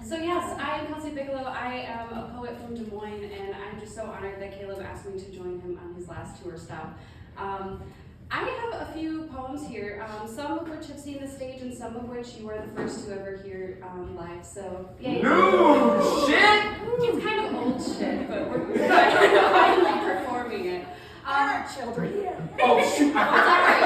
So yes, I am Kelsey Bigelow. I am a poet from Des Moines, and I'm just so honored that Caleb asked me to join him on his last tour stop. I have a few poems here, some of which have seen the stage and some of which you are the first to ever hear live, so yay. No shit! It's kind of old shit, but we're finally performing it. Children. Oh shoot! Sorry.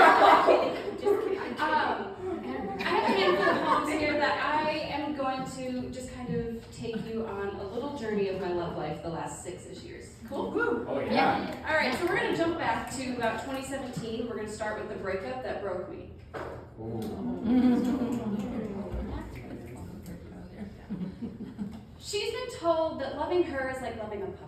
Just kidding. I have a handful of poems here that I am going to just kind of take you on a little journey of my love life the last 6-ish years. Cool? Woo. Oh yeah. All right, so we're going to jump back to about 2017. We're going to start with the breakup that broke me. She's been told that loving her is like loving a puppy.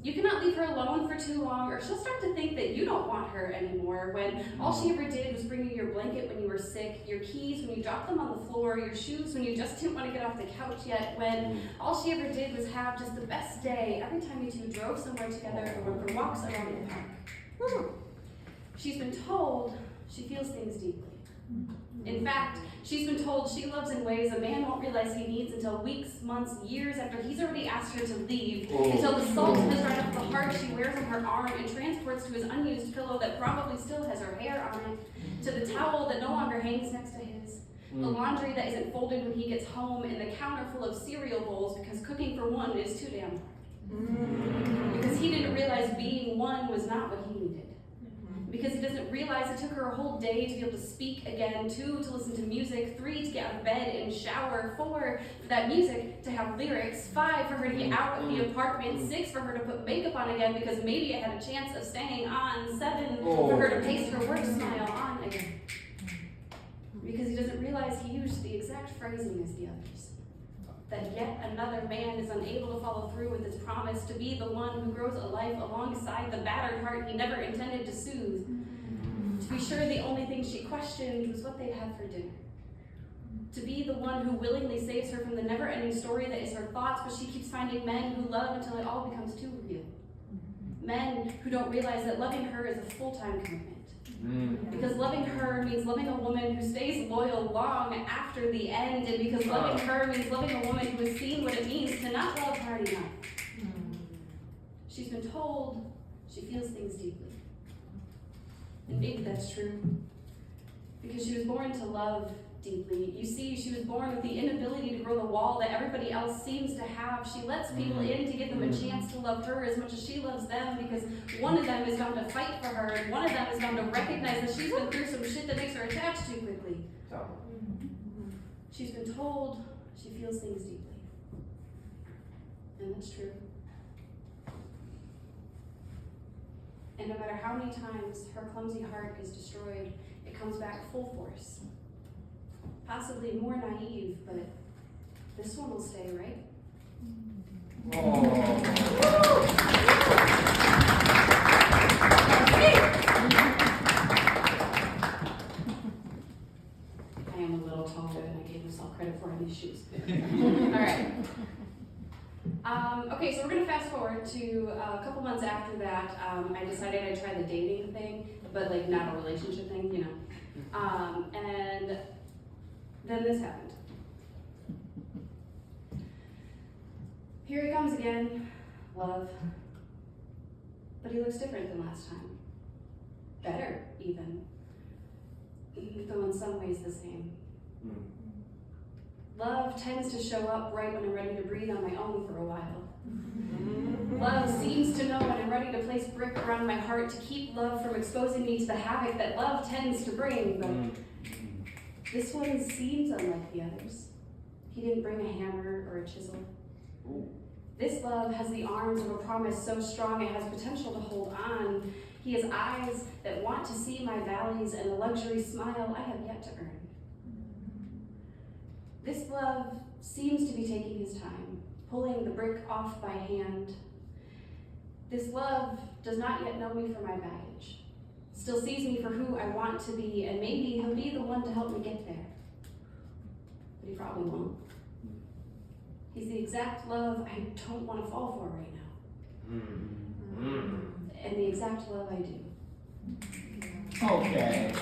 You cannot leave her alone for too long, or she'll start to think that you don't want her anymore, when all she ever did was bring you your blanket when you were sick, your keys when you dropped them on the floor, your shoes when you just didn't want to get off the couch yet, when all she ever did was have just the best day every time you two drove somewhere together or went for walks around the park. She's been told she feels things deeply. In fact, she's been told she loves in ways a man won't realize he needs until weeks, months, years after he's already asked her to leave, until the salt has run up the heart she wears on her arm and transports to his unused pillow that probably still has her hair on it, to the towel that no longer hangs next to his, the laundry that isn't folded when he gets home, and the counter full of cereal bowls because cooking for one is too damn hard. Because he didn't realize being one was not what he needed. Because he doesn't realize it took her a whole day to be able to speak again, 2, to listen to music, 3, to get out of bed and shower, 4, for that music to have lyrics, 5, for her to get out of the apartment, 6, for her to put makeup on again because maybe it had a chance of staying on, 7, for her to paste her work smile on again. Because he doesn't realize he used the exact phrasing as the others. That yet another man is unable to follow through with his promise to be the one who grows a life alongside the battered heart he never intended to soothe. To be sure, the only thing she questioned was what they'd have for dinner. To be the one who willingly saves her from the never-ending story that is her thoughts, but she keeps finding men who love until it all becomes too real. Men who don't realize that loving her is a full-time commitment. Because loving her means loving a woman who stays loyal long after the end, and because loving her means loving a woman who has seen what it means to not love hard enough. She's been told she feels things deeply. And maybe that's true. Because she was born to love deeply. You see, she was born with the inability to grow the wall that everybody else seems to have. She lets people in to give them a chance to love her as much as she loves them, because one of them is bound to fight for her, and one of them is bound to recognize that she's been through some shit that makes her attached too quickly. She's been told she feels things deeply. And that's true. And no matter how many times her clumsy heart is destroyed, it comes back full force. Possibly more naive, but this one will stay, right? I am a little taller than I gave myself credit for in these shoes. All right. Okay, so we're going to fast forward to a couple months after that. I decided I'd try the dating thing, but like not a relationship thing, you know. And then this happened. Here he comes again, love. But he looks different than last time. Better, even. Though in some ways the same. Love tends to show up right when I'm ready to breathe on my own for a while. Love seems to know when I'm ready to place brick around my heart to keep love from exposing me to the havoc that love tends to bring, but this one seems unlike the others. He didn't bring a hammer or a chisel. This love has the arms of a promise so strong it has potential to hold on. He has eyes that want to see my valleys and a luxury smile I have yet to earn. This love seems to be taking his time, pulling the brick off by hand. This love does not yet know me for my baggage, still sees me for who I want to be, and maybe he'll be the one to help me get there. But he probably won't. He's the exact love I don't want to fall for right now. And the exact love I do. Okay.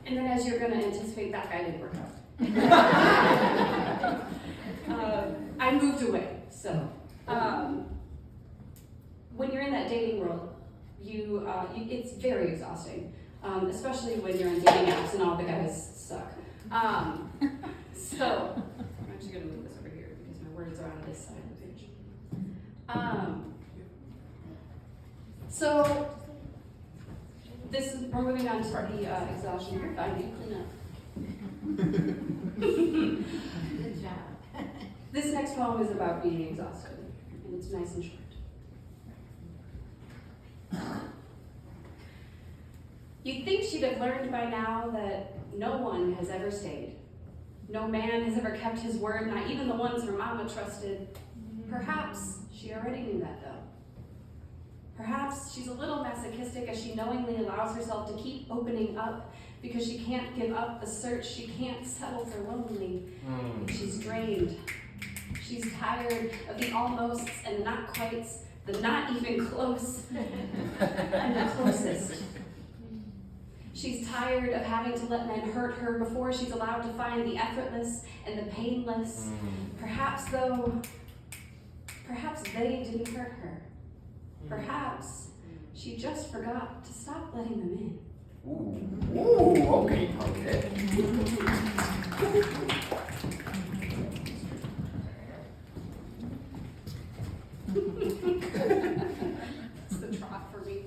And then as you're gonna anticipate, that guy didn't work out. I moved away, so. When you're in that dating world, it's very exhausting, especially when you're on dating apps and all the guys suck. So, I'm actually gonna move this over here because my words are on this side of the page. So, we're moving on to the exhaustion. You're fine, you clean up. Good job. This next poem is about being exhausted, and it's nice and short. You'd think she'd have learned by now that no one has ever stayed. No man has ever kept his word, not even the ones her mama trusted. Perhaps she already knew that, though. Perhaps she's a little masochistic as she knowingly allows herself to keep opening up because she can't give up the search. She can't settle for lonely. She's drained. She's tired of the almosts and the not quites, the not even close, and the closest. She's tired of having to let men hurt her before she's allowed to find the effortless and the painless. Perhaps, though, perhaps they didn't hurt her. Perhaps she just forgot to stop letting them in. Ooh, okay. It's the trot for me.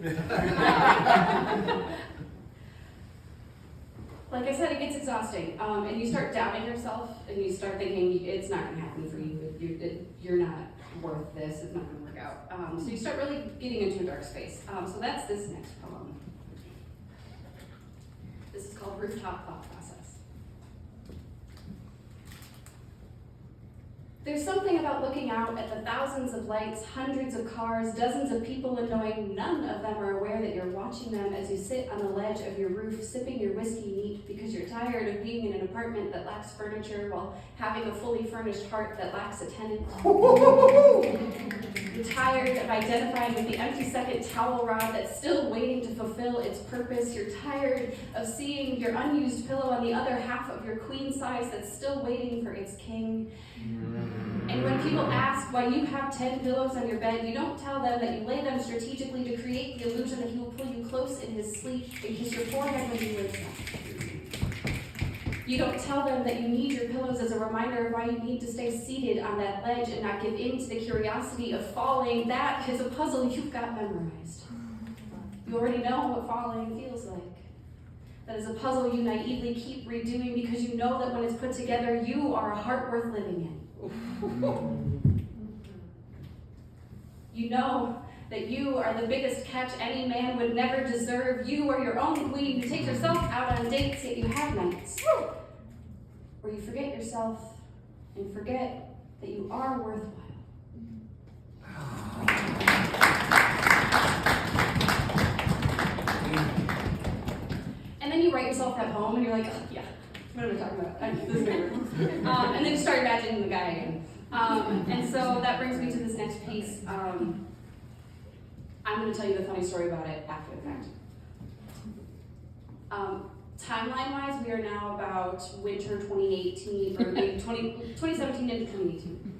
Like I said, it gets exhausting, and you start doubting yourself, and you start thinking it's not going to happen for you. You're not worth this. It's not going to work out. So you start really getting into a dark space. So that's this next poem. This is called Rooftop Thought Process. There's something about looking out at the thousands of lights, hundreds of cars, dozens of people, and knowing none of them are aware that you're watching them as you sit on the ledge of your roof, sipping your whiskey neat because you're tired of being in an apartment that lacks furniture while having a fully furnished heart that lacks a tenant. You're tired of identifying with the empty second towel rod that's still waiting to fulfill its purpose. You're tired of seeing your unused pillow on the other half of your queen size that's still waiting for its king. And when people ask why you have 10 pillows on your bed, you don't tell them that you lay them strategically to create the illusion that he will pull you close in his sleep and kiss your forehead when he wakes up. You don't tell them that you need your pillows as a reminder of why you need to stay seated on that ledge and not give in to the curiosity of falling. That is a puzzle you've got memorized. You already know what falling feels like. That is a puzzle you naively keep redoing because you know that when it's put together, you are a heart worth living in. You know that you are the biggest catch any man would never deserve. You are your own queen. You take yourself out on dates, yet you have nights where you forget yourself and forget that you are worthwhile. And then you write yourself that poem and you're like, oh, yeah, what am I talking about? This is weird. And then you start imagining the guy again. And so that brings me to this next piece. I'm going to tell you the funny story about it after the fact. Timeline-wise, we are now about winter 2018, or maybe 2017 into 2018.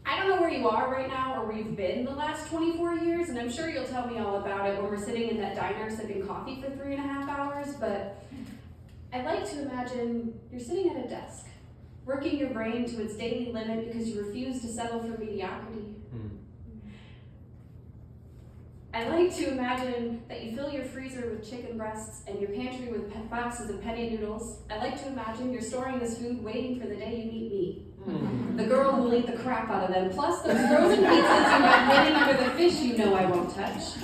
I don't know where you are right now or where you've been the last 24 years, and I'm sure you'll tell me all about it when we're sitting in that diner sipping coffee for 3.5 hours, but I like to imagine you're sitting at a desk, working your brain to its daily limit because you refuse to settle for mediocrity. I like to imagine that you fill your freezer with chicken breasts and your pantry with boxes of penny noodles. I like to imagine you're storing this food waiting for the day you meet me. The girl who will eat the crap out of them, plus those frozen pizzas you got hidden under the fish you know I won't touch.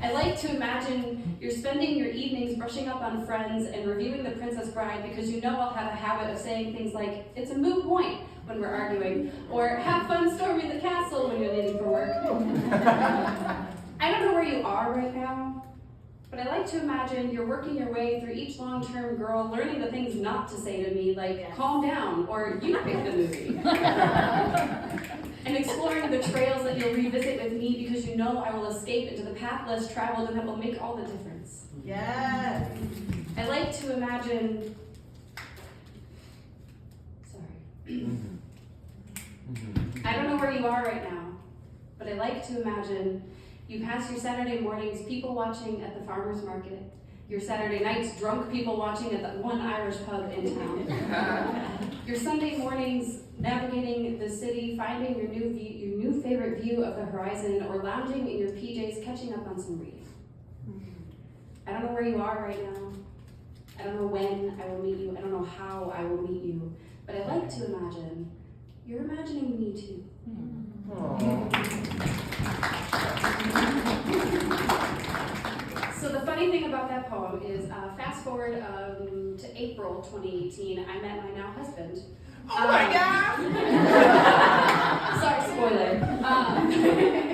I like to imagine you're spending your evenings brushing up on Friends and reviewing The Princess Bride because you know I'll have a habit of saying things like, it's a moot point when we're arguing, or have fun storming the castle when you're leaving for work. I don't know where you are right now, but I like to imagine you're working your way through each long-term girl, learning the things not to say to me, like, calm down, or you pick the movie. and exploring the trails that you'll revisit with me because you know I will escape into the path less traveled and that will make all the difference. Yes. I like to imagine, I don't know where you are right now, but I like to imagine you pass your Saturday mornings people watching at the farmer's market, your Saturday nights drunk people watching at the one Irish pub in town, your Sunday mornings navigating the city, finding your new favorite view of the horizon, or lounging in your PJs catching up on some reading. I don't know where you are right now. I don't know when I will meet you. I don't know how I will meet you. But I like to imagine you're imagining me too. So the funny thing about that poem is, fast forward to April 2018, I met my now husband. Oh my God! Sorry, spoiler.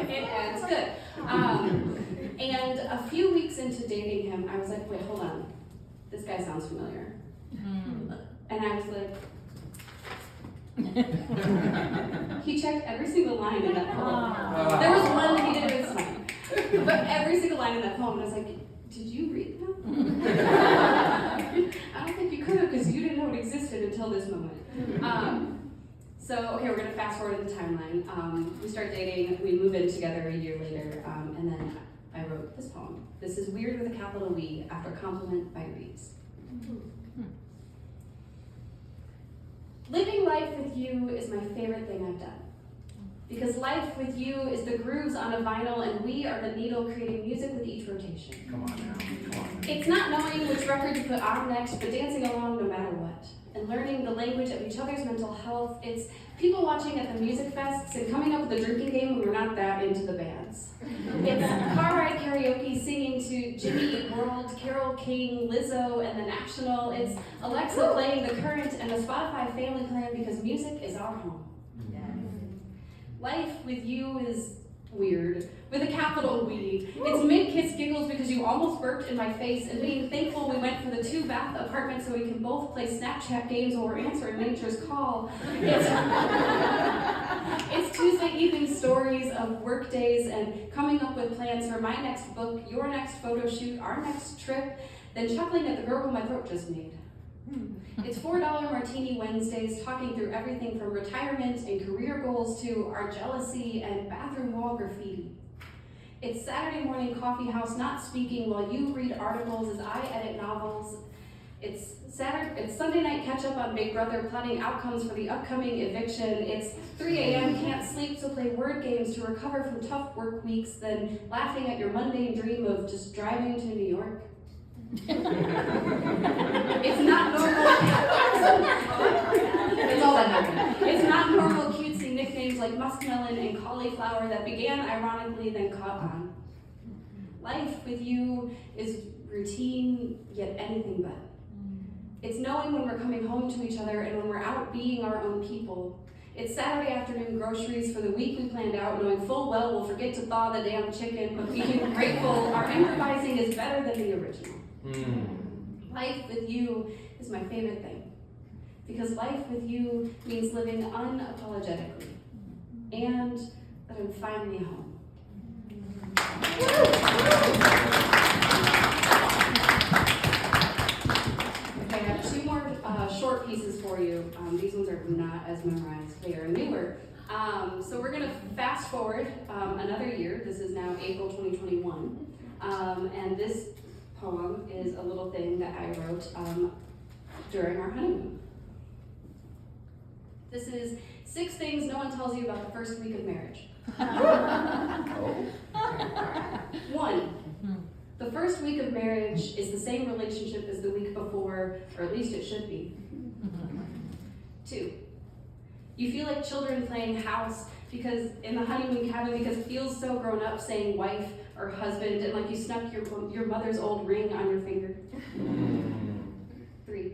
It ends good. And a few weeks into dating him, I was like, wait, hold on. This guy sounds familiar. And I was like, he checked every single line in that poem. There was one that he didn't even sign. But every single line in that poem, I was like, did you read that? I don't think you could have, because you didn't know it existed until this moment. So, okay, we're gonna fast forward the timeline. We start dating, we move in together a year later, and then I wrote this poem. This is Weird with a capital W, after Compliment by Reeves. Living life with you is my favorite thing I've done. Because life with you is the grooves on a vinyl, and we are the needle creating music with each rotation. Come on now, come on. It's not knowing which record to put on next, but dancing along no matter what. And learning the language of each other's mental health. It's people watching at the music fests and coming up with a drinking game when we're not that into the bands. It's car ride karaoke singing to Jimmy Eat World, Carole King, Lizzo, and The National. It's Alexa playing The Current and the Spotify Family Plan because music is our home. Life with you is weird, with a capital W. It's mid-kiss giggles because you almost burped in my face, and being thankful we went for the 2-bath apartment so we can both play Snapchat games while we're answering nature's call. It's Tuesday evening stories of work days and coming up with plans for my next book, your next photo shoot, our next trip, then chuckling at the gurgle my throat just made. It's $4 Martini Wednesdays, talking through everything from retirement and career goals to our jealousy and bathroom wall graffiti. It's Saturday morning coffee house, not speaking while you read articles as I edit novels. It's Sunday night catch up on Big Brother, plotting outcomes for the upcoming eviction. It's 3 a.m., can't sleep, so play word games to recover from tough work weeks, then laughing at your mundane dream of just driving to New York. It's not normal. It's all that happened. It's not normal cutesy nicknames like muskmelon and cauliflower that began ironically, then caught on. Life with you is routine, yet anything but. It's knowing when we're coming home to each other and when we're out being our own people. It's Saturday afternoon groceries for the week we planned out, knowing full well we'll forget to thaw the damn chicken, but being grateful our improvising is better than the original. Life with you is my favorite thing, because life with you means living unapologetically, and that I'm finally home. Okay, I have 2 more short pieces for you. These ones are not as memorized, they are newer. So we're gonna fast forward another year. This is now April 2021, and this poem is a little thing that I wrote during our honeymoon. This is 6 things no one tells you about the first week of marriage. 1, the first week of marriage is the same relationship as the week before, or at least it should be. 2, you feel like children playing house because in the honeymoon cabin because it feels so grown up saying wife or husband, and like you snuck your mother's old ring on your finger. 3,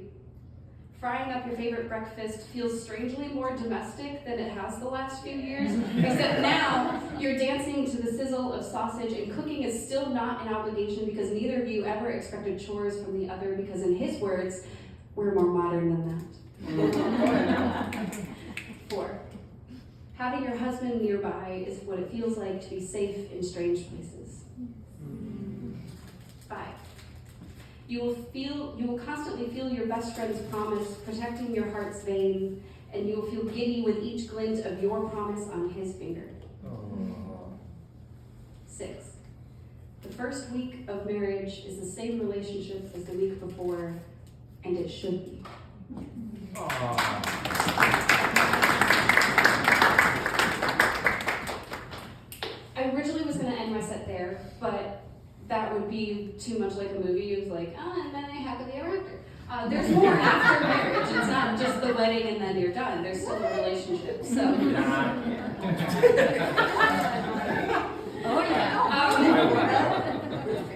frying up your favorite breakfast feels strangely more domestic than it has the last few years, except now you're dancing to the sizzle of sausage, and cooking is still not an obligation because neither of you ever expected chores from the other, because in his words, we're more modern than that. 4, Having your husband nearby is what it feels like to be safe in strange places. 5. You will constantly feel your best friend's promise protecting your heart's vein, and you will feel giddy with each glint of your promise on his finger. 6. The first week of marriage is the same relationship as the week before, and it should be. I originally was going to end my set there, but that would be too much like a movie. It was like, and then they happily ever after. There's more after marriage. It's not just the wedding and then you're done. There's still a relationship. So. Oh yeah.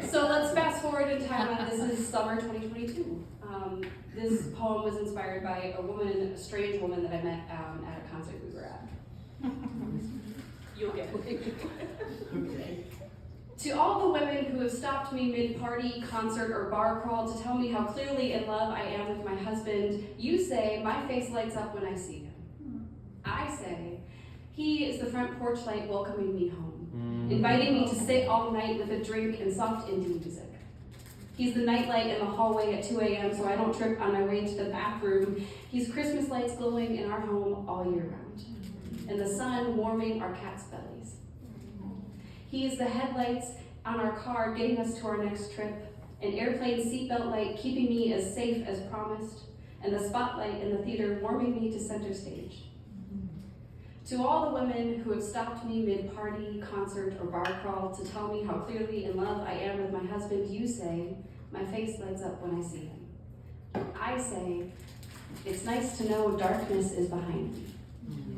So let's fast forward in time. This is summer 2022. This poem was inspired by a strange woman that I met at a concert we were at. You'll get it. Okay. To all the women who have stopped me mid-party, concert, or bar crawl to tell me how clearly in love I am with my husband, you say, my face lights up when I see him. I say, he is the front porch light welcoming me home, inviting me to sit all night with a drink and soft indie music. He's the nightlight in the hallway at 2 a.m. so I don't trip on my way to the bathroom. He's Christmas lights glowing in our home all year round, and the sun warming our cats' bellies. He is the headlights on our car getting us to our next trip, an airplane seatbelt light keeping me as safe as promised, and the spotlight in the theater warming me to center stage. To all the women who have stopped me mid-party, concert, or bar crawl to tell me how clearly in love I am with my husband, you say, my face lights up when I see him. I say, it's nice to know darkness is behind me.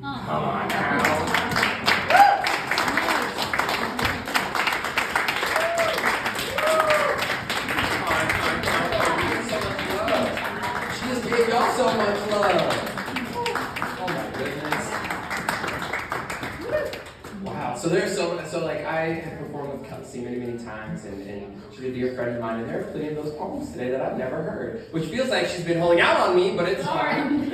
Come on now. She just gave y'all so much love. Oh my goodness. Wow. So like I have performed with Kelsey many times, and she's a dear friend of mine, and there are plenty of those poems today that I've never heard, which feels like she's been holding out on me, but it's fine.